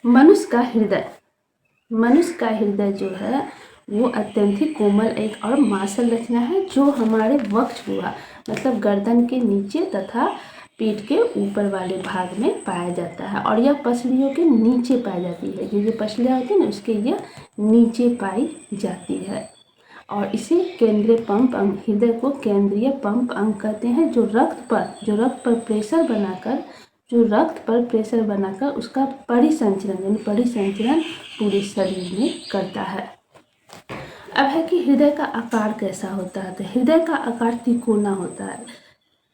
मनुष्य का हृदय जो है वो अत्यंत ही कोमल एक और मांसल रचना है, जो हमारे वक्ष गुहा मतलब गर्दन के नीचे तथा पेट के ऊपर वाले भाग में पाया जाता है। और यह पसलियों के नीचे पाई जाती है। जो पसलियाँ होती है ना, उसके यह नीचे पाई जाती है। और इसे केंद्रीय पंप अंग, हृदय को केंद्रीय पंप अंग कहते हैं, जो रक्त पर प्रेशर बनाकर उसका परिसंचरण यानी परिसंचरण पूरे शरीर में करता है। अब है कि हृदय का आकार कैसा होता है। तो हृदय का आकार तिकोना होता है।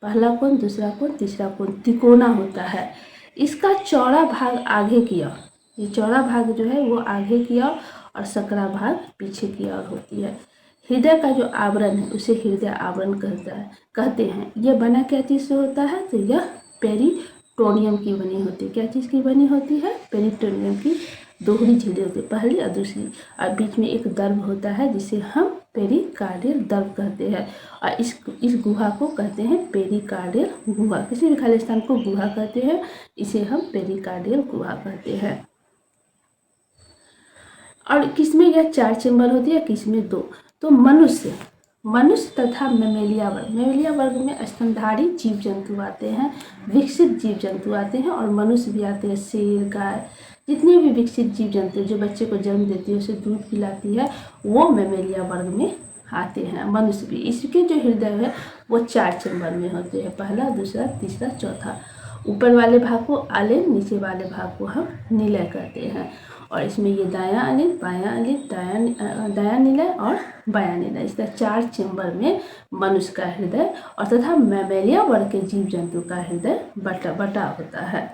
पहला कोण, दूसरा कोण, तीसरा कोण तिकोना होता है। इसका चौड़ा भाग आगे की ओर, ये चौड़ा भाग जो है वो आगे की ओर और सकरा भाग पीछे की ओर होती है। हृदय का जो आवरण है उसे हृदय आवरण कहते हैं। यह बना क्या चीज़ से होता है। तो यह पेरिटोनियम की बनी होती है। क्या चीज़ की बनी होती है। पेरिटोनियम की दोहरी झिल्ली होती है, पहली और दूसरी, और बीच में एक दर्भ होता है जिसे हम पेरिकार्डियल दर्भ कहते हैं। और इस गुहा को कहते हैं पेरिकार्डियल गुहा। किसी भी खाली स्थान को गुहा कहते हैं, इसे हम पेरिकार्डियल गुहा कहते हैं। और किसमें यह 4 चेंबर होती है, किसमें 2। तो मनुष्य तथा मेमेलिया वर्ग में स्तनधारी जीव जंतु आते हैं, विकसित जीव जंतु आते हैं, और मनुष्य भी आते हैं। शेर, गाय, जितने भी विकसित जीव जंतु जो बच्चे को जन्म देती है, उसे दूध पिलाती है, वो मेमेलिया वर्ग में आते हैं। मनुष्य भी, इसके जो हृदय है वो 4 चेंबर में होते हैं, पहला, दूसरा, तीसरा, चौथा। ऊपर वाले भाग को आलेन, नीचे वाले भाग को हम निलय कहते हैं। और इसमें ये दायां आलेन, बायां आलेन, दायां निलय और बायां निलय, इस तरह 4 चेंबर में मनुष्य का हृदय और तथा मैमेलिया वर्ग के जीव जंतु का हृदय बटा होता है।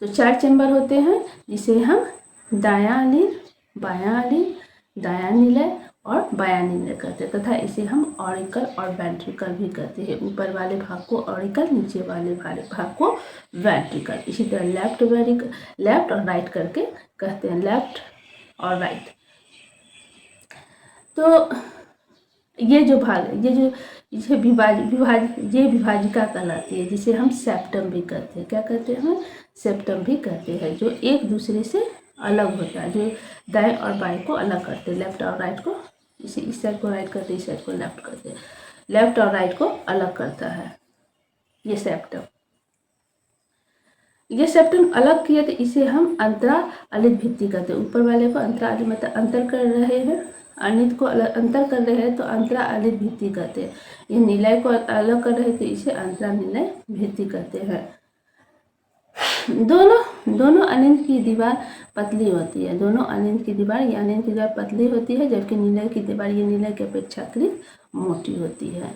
तो 4 चेंबर होते हैं, जिसे हम दायां आलेन, बायां आलेन, दायां निलय और बायां निलय कहते हैं, तथा इसे हम ऑरिकल और वेंट्रिकल भी कहते हैं। ऊपर वाले भाग को ऑरिकल, नीचे वाले भाग को वेंट्रिकल। इसी तरह लेफ्ट और राइट करके कहते हैं, लेफ्ट और राइट। तो ये जो भाग है, ये विभाजिका कहलाती है, जिसे हम सेप्टम भी कहते हैं। क्या कहते हैं, सेप्टम भी कहते हैं, जो एक दूसरे से अलग होता है, जो दाएं और बाएं को अलग करते हैं। लेफ्ट और राइट को, इस साइड को राइट करते हैं, इस साइड को लेफ्ट करते हैं, लेफ्ट और राइट को अलग करता है ये सेप्टम। ये सेप्टम अलग किया तो इसे हम अंतरा अलित भित्ति कहते हैं। ऊपर वाले को अंतरा अलित मतलब अंतर कर रहे हैं, अनित को अंतर कर रहे हैं तो अंतरा अलित भित्ति कहते हैं। ये निलय को अलग कर रहे हैं तो इसे अंतरा निलय भित्ति कहते हैं। दोनों अनिंद की दीवार पतली होती है। दोनों अनिंद की दीवार, ये अनिंद की दीवार पतली होती है, जबकि निलय की दीवार ये निलय की अपेक्षाकृत मोटी होती है।